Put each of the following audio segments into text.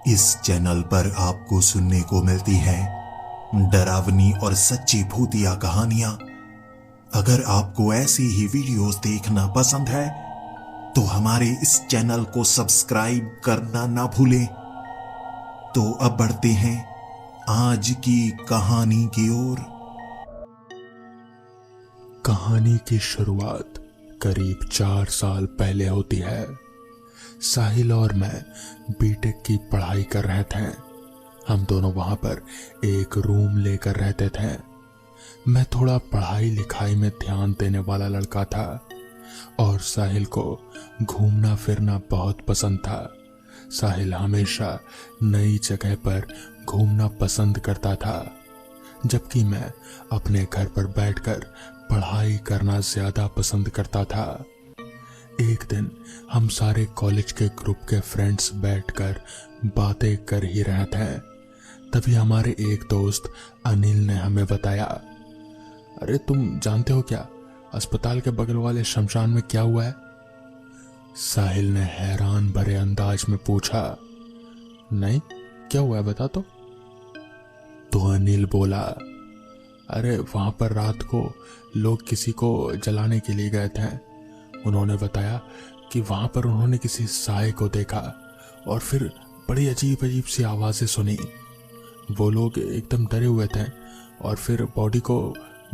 इस चैनल पर आपको सुनने को मिलती है डरावनी और सच्ची भूतिया कहानियां। अगर आपको ऐसी ही वीडियोस देखना पसंद है तो हमारे इस चैनल को सब्सक्राइब करना ना भूलें। तो अब बढ़ते हैं आज की कहानी की ओर। कहानी की शुरुआत करीब 4 साल पहले होती है। साहिल और मैं बीटेक की पढ़ाई कर रहे थे। हम दोनों वहां पर एक रूम लेकर रहते थे। मैं थोड़ा पढ़ाई लिखाई में ध्यान देने वाला लड़का था और साहिल को घूमना फिरना बहुत पसंद था। साहिल हमेशा नई जगह पर घूमना पसंद करता था, जबकि मैं अपने घर पर बैठकर पढ़ाई करना ज्यादा पसंद करता था। एक दिन हम सारे कॉलेज के ग्रुप के फ्रेंड्स बैठकर बातें कर ही रहे थे। तभी हमारे एक दोस्त अनिल ने हमें बताया, अरे तुम जानते हो क्या, अस्पताल के बगल वाले शमशान में क्या हुआ है? साहिल ने हैरान भरे अंदाज में पूछा, नहीं क्या हुआ है बता तो अनिल बोला, अरे वहां पर रात को लोग किसी को जलाने के लिए गए थे। उन्होंने बताया कि वहां पर उन्होंने किसी साए को देखा और फिर बड़ी अजीब अजीब सी आवाजें सुनी। वो लोग एकदम डरे हुए थे और फिर बॉडी को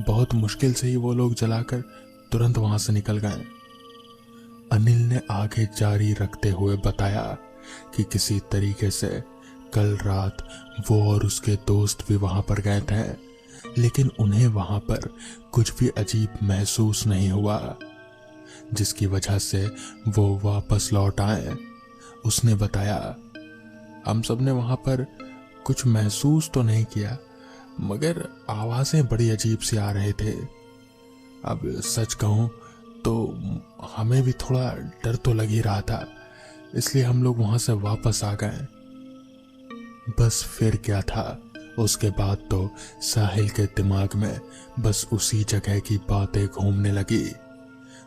बहुत मुश्किल से ही वो लोग जलाकर तुरंत वहां से निकल गए। अनिल ने आगे जारी रखते हुए बताया कि किसी तरीके से कल रात वो और उसके दोस्त भी वहां पर गए थे, लेकिन उन्हें वहां पर कुछ भी अजीब महसूस नहीं हुआ, जिसकी वजह से वो वापस लौट आए। उसने बताया, हम सब ने वहां पर कुछ महसूस तो नहीं किया, मगर आवाजें बड़ी अजीब सी आ रहे थे। अब सच कहूं तो हमें भी थोड़ा डर तो लग ही रहा था, इसलिए हम लोग वहां से वापस आ गए। बस फिर क्या था, उसके बाद तो साहिल के दिमाग में बस उसी जगह की बातें घूमने लगी।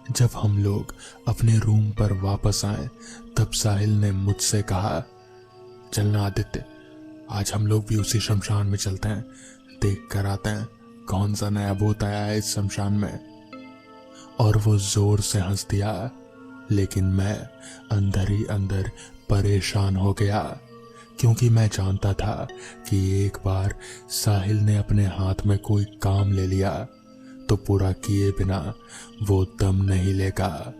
जब हम लोग अपने रूम पर वापस आए तब साहिल ने मुझसे कहा, चलना आदित्य, आज हम लोग भी उसी शमशान में चलते हैं, देख कर आते हैं कौन सा नया भूत आया है इस शमशान में। और वो जोर से हंस दिया, लेकिन मैं अंदर ही अंदर परेशान हो गया, क्योंकि मैं जानता था कि एक बार साहिल ने अपने हाथ में कोई काम ले लिया तो पूरा किए बिना वो दम नहीं लेगा।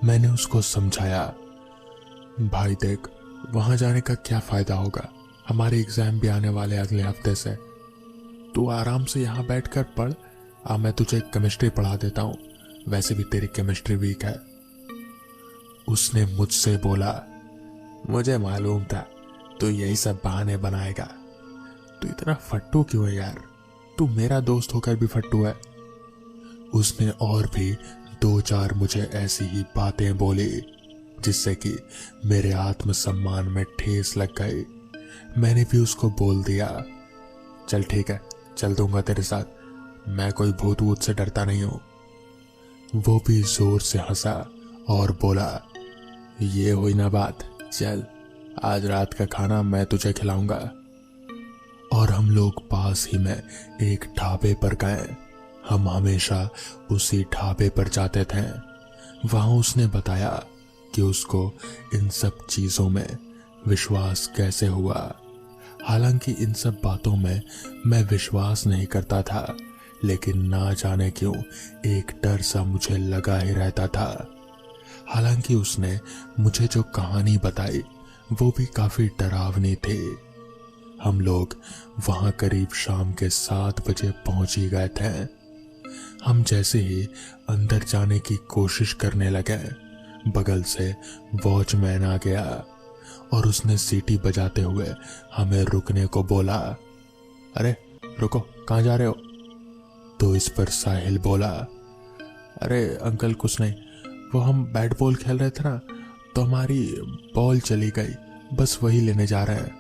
मैंने उसको समझाया, भाई देख, वहां जाने का क्या फायदा होगा, हमारे एग्जाम भी आने वाले अगले हफ्ते से। तू आराम से यहाँ बैठकर पढ़, मैं तुझे केमिस्ट्री पढ़ा देता हूँ, वैसे भी तेरी केमिस्ट्री वीक है। उसने मुझसे बोला, मुझे मालूम था तू यही सब बहाने बनाएगा। तू इतना फट्टू क्यों है यार, तू मेरा दोस्त होकर भी फट्टू है। उसने और भी 2-4 मुझे ऐसी ही बातें बोली, जिससे कि मेरे आत्मसम्मान में ठेस लग गई। मैंने भी उसको बोल दिया, चल ठीक है, चल दूंगा तेरे साथ, मैं कोई भूत वूत से डरता नहीं हूं। वो भी जोर से हंसा और बोला, ये हुई ना बात, चल आज रात का खाना मैं तुझे खिलाऊंगा। और हम लोग पास ही में एक ढाबे पर गए। हम हमेशा उसी ढाबे पर जाते थे। वहां उसने बताया कि उसको इन सब चीजों में विश्वास कैसे हुआ। हालांकि इन सब बातों में मैं विश्वास नहीं करता था, लेकिन ना जाने क्यों एक डर सा मुझे लगा ही रहता था। हालांकि उसने मुझे जो कहानी बताई वो भी काफी डरावनी थी। हम लोग वहां करीब शाम के 7 बजे पहुंच ही गए थे। हम जैसे ही अंदर जाने की कोशिश करने लगे, बगल से वॉचमैन आ गया और उसने सीटी बजाते हुए हमें रुकने को बोला। अरे रुको, कहाँ जा रहे हो? तो इस पर साहिल बोला, अरे अंकल कुछ नहीं, वो हम बैट बॉल खेल रहे थे ना, तो हमारी बॉल चली गई, बस वही लेने जा रहे हैं।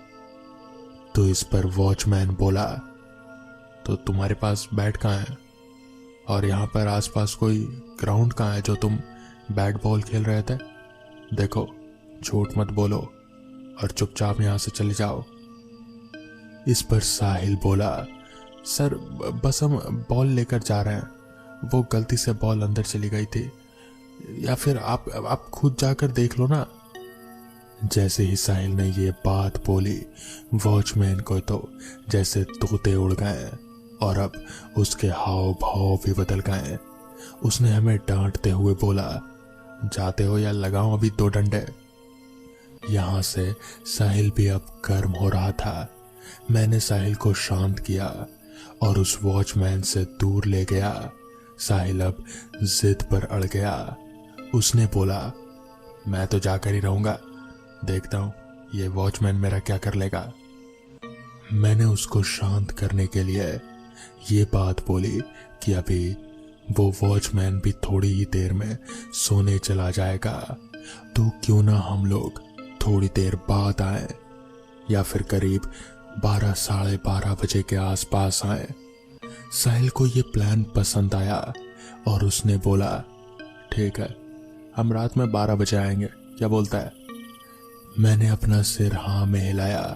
तो इस पर वॉचमैन बोला, तो तुम्हारे पास बैट कहाँ है? और यहाँ पर आसपास कोई ग्राउंड कहाँ है जो तुम बैट बॉल खेल रहे थे? देखो झूठ मत बोलो। और चुपचाप यहां से चले जाओ। इस पर साहिल बोला, सर बस हम बॉल लेकर जा रहे हैं, वो गलती से बॉल अंदर चली गई थी, या फिर आप खुद जाकर देख लो ना। जैसे ही साहिल ने ये बात बोली, वॉचमैन को तो जैसे तोते उड़ गए और अब उसके हाव भाव भी बदल गए। उसने हमें डांटते हुए बोला, जाते हो या लगाऊं अभी 2 डंडे। यहां से साहिल भी अब गर्म हो रहा था। मैंने साहिल को शांत किया और उस वॉचमैन से दूर ले गया। साहिल अब जिद पर अड़ गया। उसने बोला, मैं तो जाकर ही रहूंगा, देखता हूं ये वॉचमैन मेरा क्या कर लेगा। मैंने उसको शांत करने के लिए ये बात बोली कि अभी वो वॉचमैन भी थोड़ी ही देर में सोने चला जाएगा, तो क्यों ना हम लोग थोड़ी देर बाद आए, या फिर करीब 12 साढ़े 12 बजे के आसपास आए। साहिल को ये प्लान पसंद आया और उसने बोला, ठीक है, हम रात में 12 बजे आएंगे, क्या बोलता है। मैंने अपना सिर हाँ में हिलाया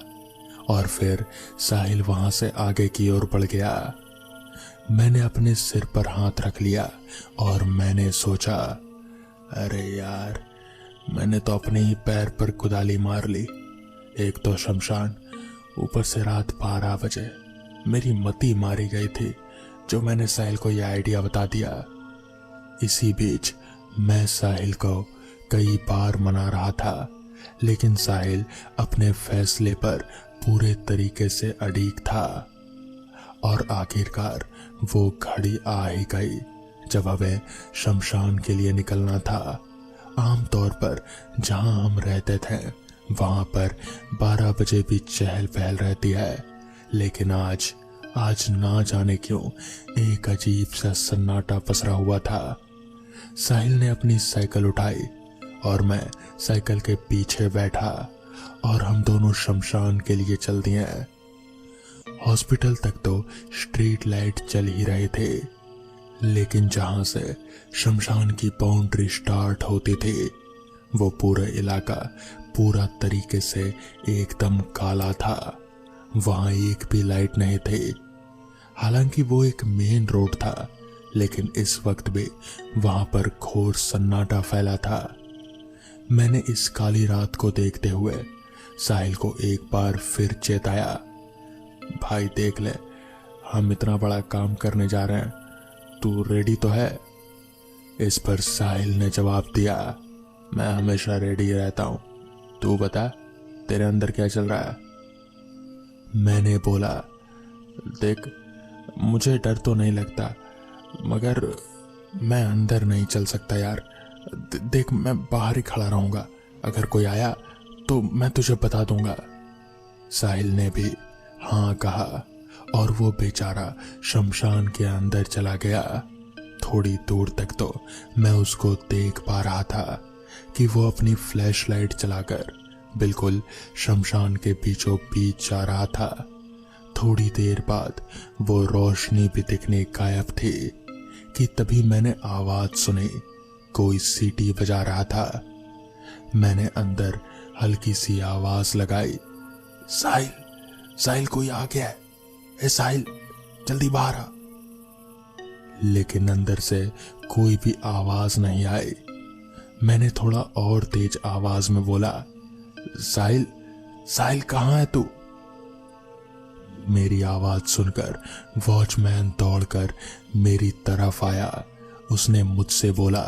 और फिर साहिल वहां से आगे की ओर बढ़ गया। मैंने अपने सिर पर हाथ रख लिया और मैंने सोचा, अरे यार, मैंने तो अपने ही पैर पर कुदाली मार ली। एक तो शमशान, ऊपर से रात 12 बजे। मेरी मती मारी गई थी जो मैंने साहिल को यह आइडिया बता दिया। इसी बीच मैं साहिल को कई बार मना रहा था, लेकिन साहिल अपने फैसले पर पूरे तरीके से अड़िग था। और आखिरकार वो घड़ी आ ही गई जब हमें शमशान के लिए निकलना था। आमतौर पर जहां हम रहते थे वहां पर 12 बजे भी चहल पहल रहती है, लेकिन आज ना जाने क्यों एक अजीब सा सन्नाटा पसरा हुआ था। साहिल ने अपनी साइकिल उठाई और मैं साइकिल के पीछे बैठा और हम दोनों शमशान के लिए चल दिए। हॉस्पिटल तक तो स्ट्रीट लाइट चल ही रहे थे, लेकिन जहां से शमशान की बाउंड्री स्टार्ट होती थी वो पूरा इलाका पूरा तरीके से एकदम काला था। वहां एक भी लाइट नहीं थी। हालांकि वो एक मेन रोड था, लेकिन इस वक्त भी वहां पर घोर सन्नाटा फैला था। मैंने इस काली रात को देखते हुए साहिल को एक बार फिर चेताया, भाई देख ले, हम इतना बड़ा काम करने जा रहे हैं, तू रेडी तो है। इस पर साहिल ने जवाब दिया, मैं हमेशा रेडी रहता हूं, तू बता तेरे अंदर क्या चल रहा है। मैंने बोला, देख मुझे डर तो नहीं लगता, मगर मैं अंदर नहीं चल सकता यार। देख मैं बाहर ही खड़ा रहूंगा, अगर कोई आया तो मैं तुझे बता दूंगा। साहिल ने भी हाँ कहा और वो बेचारा शमशान के अंदर चला गया। थोड़ी दूर तक तो मैं उसको देख पा रहा था कि वो अपनी फ्लैशलाइट चलाकर बिल्कुल शमशान के बीचों बीच जा रहा था। थोड़ी देर बाद वो रोशनी भी दिखने गायब थी कि तभी मैंने आवाज सुनी, कोई सीटी बजा रहा था। मैंने अंदर हल्की सी आवाज लगाई, साहिल, साहिल कोई आ गया है, ए साहिल जल्दी बाहर आ। लेकिन अंदर से कोई भी आवाज नहीं आई। मैंने थोड़ा और तेज आवाज में बोला, साहिल, साहिल कहां है तू। मेरी आवाज सुनकर वॉचमैन दौड़कर मेरी तरफ आया। उसने मुझसे बोला,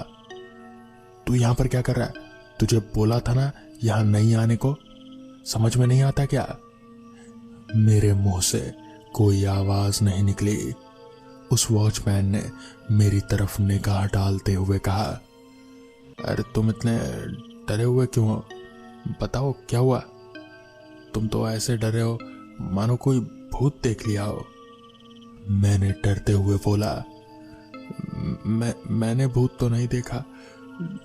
तू यहां पर क्या कर रहा है, तुझे बोला था ना यहां नहीं आने को, समझ में नहीं आता क्या। मेरे मुंह से कोई आवाज नहीं निकली। उस वॉचमैन ने मेरी तरफ निगाह डालते हुए कहा, अरे तुम इतने डरे हुए क्यों हो, बताओ क्या हुआ। तुम तो ऐसे डरे हो मानो कोई भूत देख लिया हो। मैंने डरते हुए बोला, मैंने भूत तो नहीं देखा,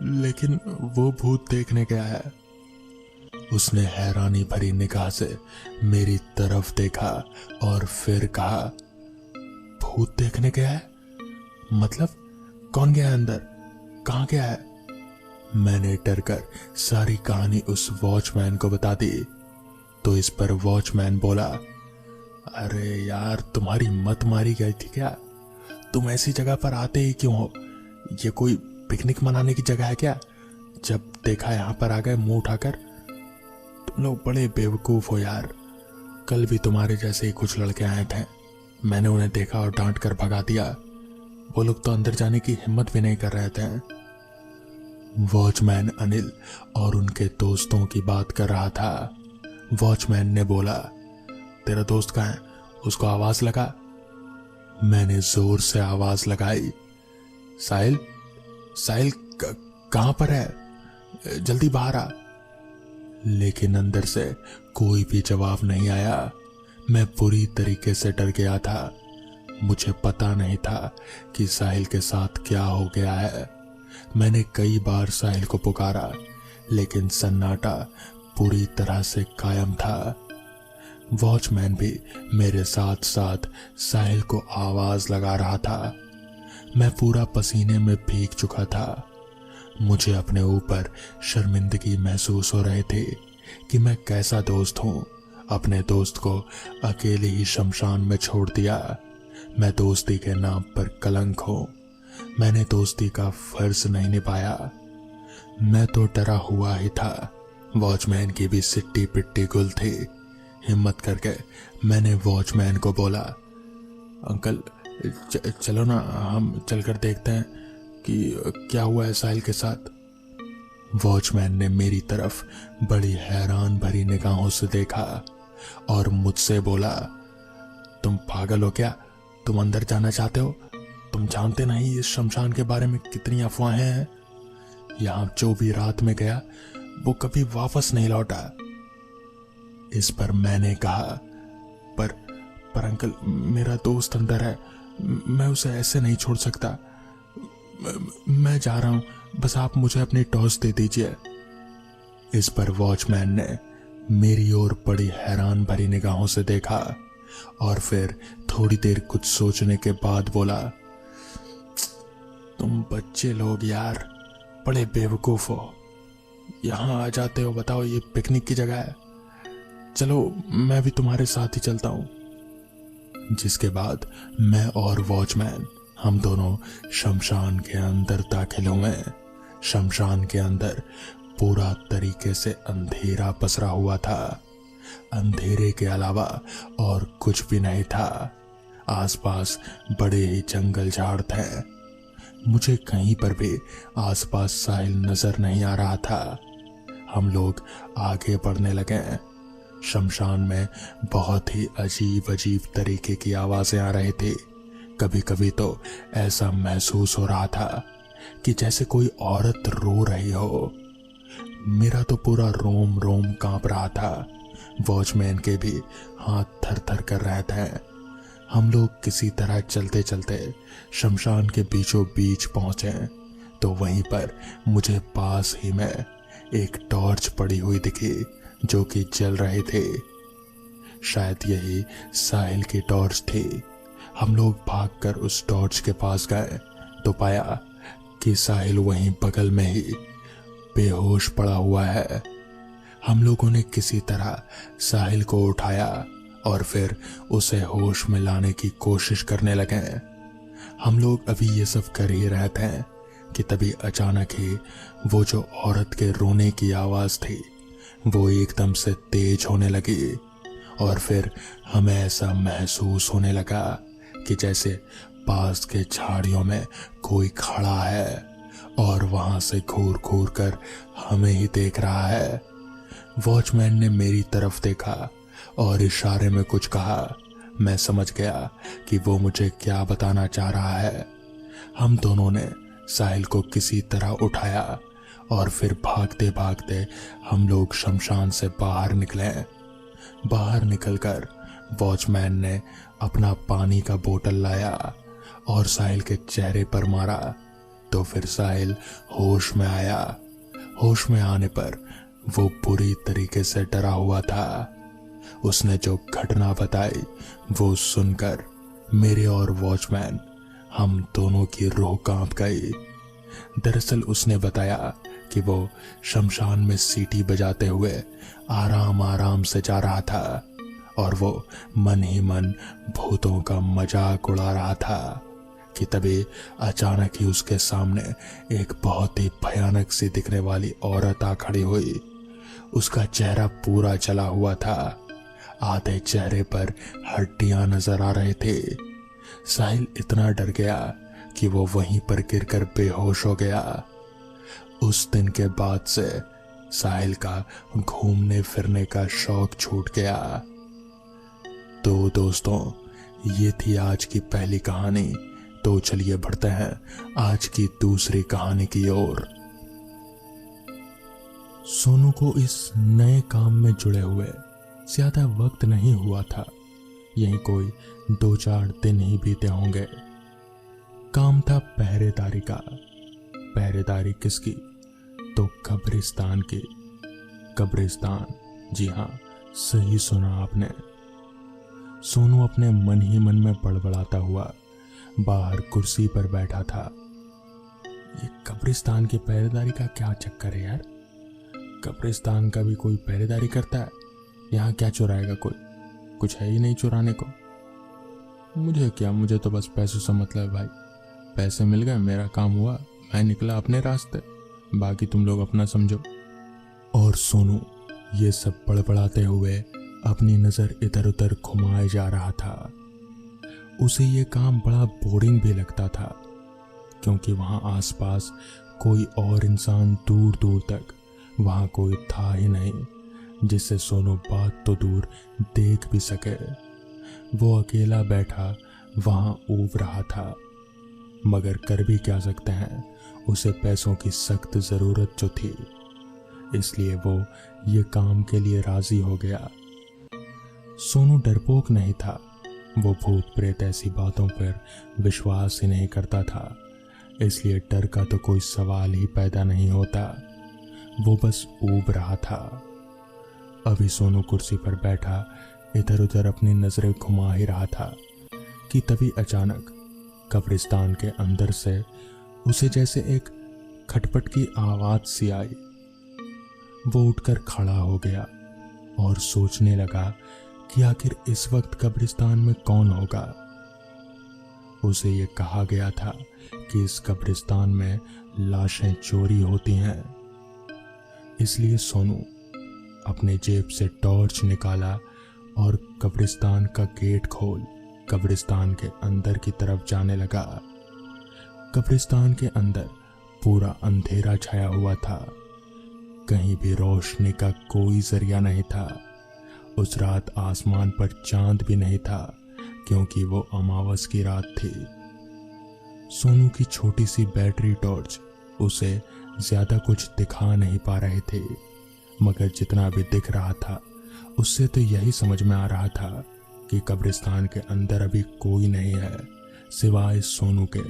लेकिन वो भूत देखने गया है। उसने हैरानी भरी निगाह से मेरी तरफ देखा और फिर कहा, भूत देखने गया है मतलब कौन गया है अंदर, कहां गया है। मैंने डरकर सारी कहानी उस वॉचमैन को बता दी। तो इस पर वॉचमैन बोला, अरे यार, तुम्हारी मत मारी गई थी क्या? तुम ऐसी जगह पर आते ही क्यों हो? ये कोई पिकनिक मनाने की जगह है क्या? जब देखा यहाँ पर आ गए मुंह उठाकर। तुम लोग बड़े बेवकूफ हो यार। कल भी तुम्हारे जैसे ही कुछ लड़के आए थे, मैंने उन्हें देखा और डांट कर भगा दिया। वो लोग तो अंदर जाने की हिम्मत भी नहीं कर रहे थे। वॉचमैन अनिल और उनके दोस्तों की बात कर रहा था। वॉचमैन ने बोला, तेरा दोस्त कहाँ है? उसको आवाज लगा। मैंने जोर से आवाज लगाई, साहिल, साहिल कहां पर है? जल्दी बाहर आ। लेकिन अंदर से कोई भी जवाब नहीं आया। मैं पूरी तरीके से डर गया था। मुझे पता नहीं था कि साहिल के साथ क्या हो गया है। मैंने कई बार साहिल को पुकारा, लेकिन सन्नाटा पूरी तरह से कायम था। वॉचमैन भी मेरे साथ साथ साहिल को आवाज लगा रहा था। मैं पूरा पसीने में भीग चुका था। मुझे अपने ऊपर शर्मिंदगी महसूस हो रहे थे कि मैं कैसा दोस्त हूं। अपने दोस्त को अकेले ही शमशान में छोड़ दिया। मैं दोस्ती के नाम पर कलंक हूं। मैंने दोस्ती का फर्ज नहीं निभाया। मैं तो डरा हुआ ही था। वॉचमैन की भी सिट्टी पिट्टी गुल थी। हिम्मत करके मैंने वॉचमैन को बोला, अंकल चलो ना, हम चलकर देखते हैं कि क्या हुआ है साहिल के साथ। वॉचमैन ने मेरी तरफ बड़ी हैरान भरी निगाहों से देखा और मुझसे बोला, तुम पागल हो क्या? तुम अंदर जाना चाहते हो? तुम जानते नहीं इस शमशान के बारे में कितनी अफवाहें हैं। यहां जो भी रात में गया वो कभी वापस नहीं लौटा। इस पर मैंने कहा, पर अंकल, मेरा दोस्त अंदर है, मैं उसे ऐसे नहीं छोड़ सकता। मैं जा रहा हूं, बस आप मुझे अपनी टॉर्च दे दीजिए। इस पर वॉचमैन ने मेरी ओर बड़ी हैरान भरी निगाहों से देखा और फिर थोड़ी देर कुछ सोचने के बाद बोला, तुम बच्चे लोग यार बड़े बेवकूफ हो। यहां आ जाते हो, बताओ ये पिकनिक की जगह है। चलो मैं भी तुम्हारे साथ ही चलता हूं। जिसके बाद मैं और वॉचमैन हम दोनों शमशान के अंदर दाखिल हुए। शमशान के अंदर पूरा तरीके से अंधेरा पसरा हुआ था। अंधेरे के अलावा और कुछ भी नहीं था। आसपास बड़े ही जंगल झाड़ थे। मुझे कहीं पर भी आसपास साहिल नजर नहीं आ रहा था। हम लोग आगे बढ़ने लगे। शमशान में बहुत ही अजीब अजीब तरीके की आवाजें आ रही थी। कभी कभी तो ऐसा महसूस हो रहा था कि जैसे कोई औरत रो रही हो। मेरा तो पूरा रोम रोम कांप रहा था। वॉचमैन के भी हाथ थर थर कर रहे थे। हम लोग किसी तरह चलते चलते शमशान के बीचों बीच पहुंचे तो वहीं पर मुझे पास ही में एक टॉर्च पड़ी हुई दिखी जो कि जल रही थी। शायद यही साहिल की टॉर्च थी। हम लोग भागकर उस टॉर्च के पास गए तो पाया कि साहिल वहीं बगल में ही बेहोश पड़ा हुआ है। हम लोगों ने किसी तरह साहिल को उठाया और फिर उसे होश में लाने की कोशिश करने लगे। हम लोग अभी ये सब कर ही रहे थे कि तभी अचानक ही वो जो औरत के रोने की आवाज थी वो एकदम से तेज होने लगी और फिर हमें ऐसा महसूस होने लगा कि जैसे पास के झाड़ियों में कोई खड़ा है और वहां से घूर घूर कर हमें ही देख रहा है। वॉचमैन ने मेरी तरफ देखा और इशारे में कुछ कहा। मैं समझ गया कि वो मुझे क्या बताना चाह रहा है। हम दोनों ने साहिल को किसी तरह उठाया और फिर भागते भागते हम लोग शमशान से बाहर निकले। बाहर निकलकर वॉचमैन ने अपना पानी का बोतल लाया और साहिल के चेहरे पर मारा तो फिर साहिल होश में आया। होश में आने पर वो पूरी तरीके से डरा हुआ था। उसने जो घटना बताई वो सुनकर मेरे और वॉचमैन हम दोनों की रूह कांप गई। दरअसल उसने बताया कि वो शमशान में सीटी बजाते हुए आराम आराम से जा रहा था और वो मन ही मन भूतों का मजाक उड़ा रहा था कि तभी अचानक ही उसके सामने एक बहुत ही भयानक सी दिखने वाली औरत आ खड़ी हुई। उसका चेहरा पूरा जला हुआ था, आधे चेहरे पर हड्डियां नजर आ रहे थे। साहिल इतना डर गया कि वो वहीं पर गिरकर बेहोश हो गया। उस दिन के बाद से साहिल का घूमने फिरने का शौक छूट गया। तो दोस्तों, ये थी आज की पहली कहानी। तो चलिए बढ़ते हैं आज की दूसरी कहानी की ओर। सोनू को इस नए काम में जुड़े हुए ज्यादा वक्त नहीं हुआ था। यही कोई 2-4 दिन ही बीते होंगे। काम था पहरेदारी का। पहरेदारी किसकी? तो कब्रिस्तान की। कब्रिस्तान, जी हाँ, सही सुना आपने। सोनू अपने मन ही मन में बड़बड़ाता हुआ बाहर कुर्सी पर बैठा था। ये कब्रिस्तान की पहरेदारी का क्या चक्कर है यार? कब्रिस्तान का भी कोई पहरेदारी करता है? यहाँ क्या चुराएगा कोई? कुछ है ही नहीं चुराने को। मुझे क्या, मुझे तो बस पैसों से मतलब है भाई। पैसे मिल गए, मेरा काम हुआ, मैं निकला अपने रास्ते, बाकी तुम लोग अपना समझो। और सोनू ये सब बड़बड़ाते हुए अपनी नजर इधर उधर घुमाए जा रहा था। उसे ये काम बड़ा बोरिंग भी लगता था क्योंकि वहां आसपास कोई और इंसान दूर दूर तक वहां कोई था ही नहीं जिससे सोनू बात तो दूर देख भी सके। वो अकेला बैठा वहां ऊब रहा था, मगर कर भी क्या सकते हैं, उसे पैसों की सख्त जरूरत जो थी, इसलिए वो ये काम के लिए राजी हो गया। सोनू डरपोक नहीं था। वो भूत प्रेत ऐसी बातों पर विश्वास ही नहीं करता था, इसलिए डर का तो कोई सवाल ही पैदा नहीं होता। वो बस ऊब रहा था। अभी सोनू कुर्सी पर बैठा इधर उधर अपनी नजरें घुमा ही रहा था कि तभी अचानक कब्रिस्तान के अंदर से उसे जैसे एक खटपट की आवाज सी आई। वो उठकर खड़ा हो गया और सोचने लगा कि आखिर इस वक्त कब्रिस्तान में कौन होगा। उसे ये कहा गया था कि इस कब्रिस्तान में लाशें चोरी होती हैं। इसलिए सोनू अपने जेब से टॉर्च निकाला और कब्रिस्तान का गेट खोल कब्रिस्तान के अंदर की तरफ जाने लगा। कब्रिस्तान के अंदर पूरा अंधेरा छाया हुआ था। कहीं भी रोशनी का कोई जरिया नहीं था। उस रात आसमान पर चांद भी नहीं था क्योंकि वो अमावस की रात थी। सोनू की छोटी सी बैटरी टॉर्च उसे ज्यादा कुछ दिखा नहीं पा रहे थे, मगर जितना भी दिख रहा था उससे तो यही समझ में आ रहा था कि कब्रिस्तान के अंदर अभी कोई नहीं है सिवाय सोनू के।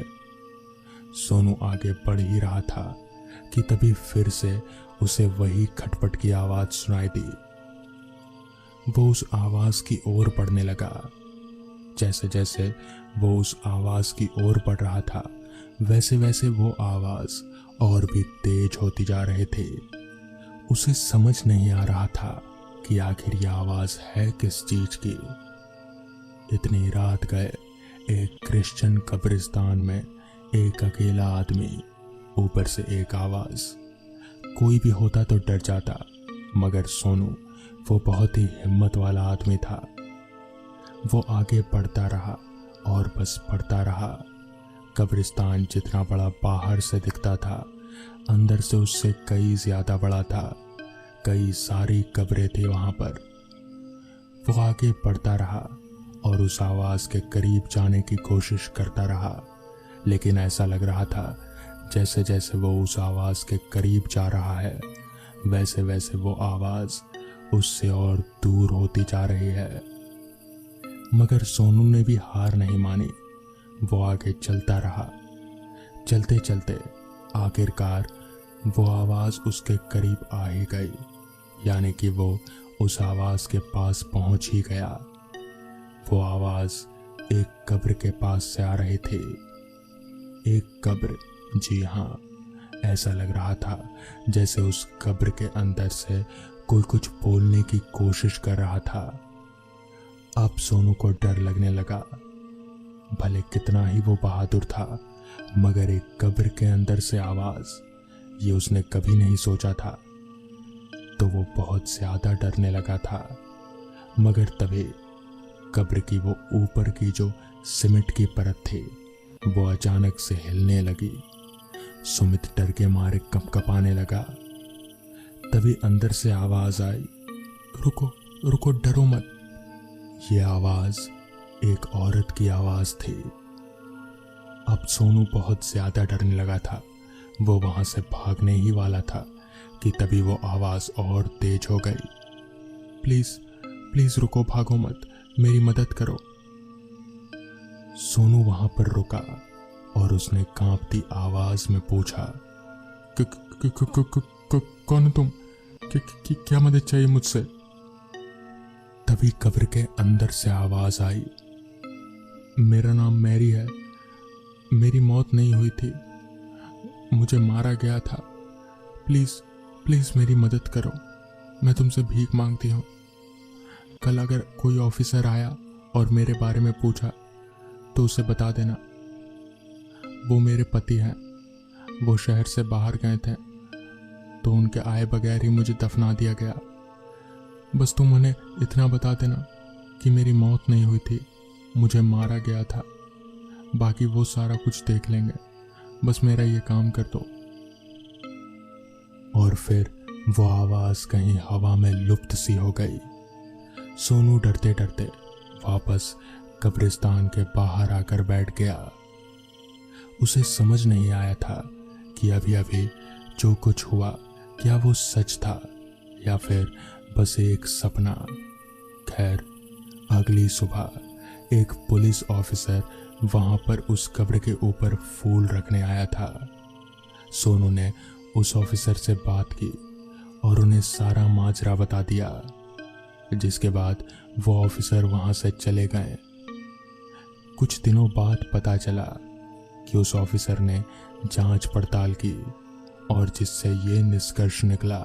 सोनू आगे बढ़ ही रहा था कि तभी फिर से उसे वही खटपट की आवाज सुनाई दी। वो उस आवाज की ओर बढ़ने लगा। जैसे जैसे वो उस आवाज की ओर बढ़ रहा था, वैसे वैसे वो आवाज और भी तेज होती जा रहे थे। उसे समझ नहीं आ रहा था कि आखिर ये आवाज है किस चीज की। इतनी रात गए एक क्रिश्चियन कब्रिस्तान में एक अकेला आदमी, ऊपर से एक आवाज। कोई भी होता तो डर जाता, मगर सोनू वो बहुत ही हिम्मत वाला आदमी था। वो आगे बढ़ता रहा और बस बढ़ता रहा। कब्रिस्तान जितना बड़ा बाहर से दिखता था, अंदर से उससे कई ज्यादा बड़ा था। कई सारी कब्रें थी वहां पर। वो आगे बढ़ता रहा और उस आवाज के करीब जाने की कोशिश करता रहा, लेकिन ऐसा लग रहा था जैसे जैसे वो उस आवाज के करीब जा रहा है, वैसे वैसे वो आवाज उससे और दूर होती जा रही है। मगर सोनू ने भी हार नहीं मानी। वो आगे चलता रहा। चलते चलते आखिरकार वो आवाज उसके करीब आ ही गई, यानी कि वो उस आवाज के पास पहुंच ही गया। वो आवाज एक कब्र के पास से आ रही थी। एक कब्र, जी हाँ, ऐसा लग रहा था जैसे उस कब्र के अंदर से कोई कुछ बोलने की कोशिश कर रहा था। अब सोनू को डर लगने लगा। भले कितना ही वो बहादुर था, मगर एक कब्र के अंदर से आवाज, ये उसने कभी नहीं सोचा था। तो वो बहुत ज्यादा डरने लगा था। मगर तभी कब्र की वो ऊपर की जो सीमेंट की परत थी वो अचानक से हिलने लगी। सुमित डर के मारे कंपकपाने लगा। तभी अंदर से आवाज आई, रुको रुको, डरो मत। ये आवाज एक औरत की आवाज थी। अब सोनू बहुत ज्यादा डरने लगा था। वो वहां से भागने ही वाला था कि तभी वो आवाज और तेज हो गई। प्लीज प्लीज रुको, भागो मत, मेरी मदद करो। सोनू वहां पर रुका और उसने कांपती आवाज में पूछा, कौन हो तुम? क्या मदद चाहिए मुझसे? तभी कब्र के अंदर से आवाज आई, मेरा नाम मैरी है, मेरी मौत नहीं हुई थी, मुझे मारा गया था। प्लीज प्लीज मेरी मदद करो, मैं तुमसे भीख मांगती हूँ। कल अगर कोई ऑफिसर आया और मेरे बारे में पूछा तो उसे बता देना। वो मेरे पति हैं, वो शहर से बाहर गए थे तो उनके आए बगैर ही मुझे दफना दिया गया। बस तुम उन्हें इतना बता देना कि मेरी मौत नहीं हुई थी, मुझे मारा गया था। बाकी वो सारा कुछ देख लेंगे, बस मेरा ये काम कर दो। और फिर वो आवाज कहीं हवा में लुप्त सी हो गई। सोनू डरते डरते वापस कब्रिस्तान के बाहर आकर बैठ गया। उसे समझ नहीं आया था कि अभी अभी जो कुछ हुआ क्या वो सच था या फिर बस एक सपना। खैर, अगली सुबह एक पुलिस ऑफिसर वहां पर उस कब्र के ऊपर फूल रखने आया था। सोनू ने उस ऑफिसर से बात की और उन्हें सारा माजरा बता दिया, जिसके बाद वो ऑफिसर वहां से चले गए। कुछ दिनों बाद पता चला कि उस ऑफिसर ने जांच पड़ताल की और जिससे ये निष्कर्ष निकला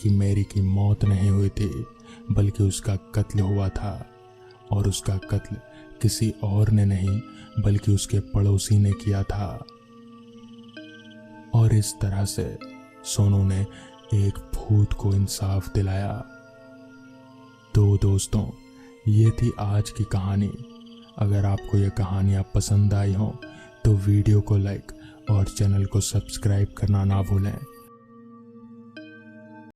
कि मैरी की मौत नहीं हुई थी बल्कि उसका कत्ल हुआ था, और उसका कत्ल किसी और ने नहीं बल्कि उसके पड़ोसी ने किया था। और इस तरह से सोनू ने एक भूत को इंसाफ दिलाया। तो दोस्तों, ये थी आज की कहानी। अगर आपको ये कहानियाँ पसंद आई हो तो वीडियो को लाइक और चैनल को सब्सक्राइब करना ना भूलें।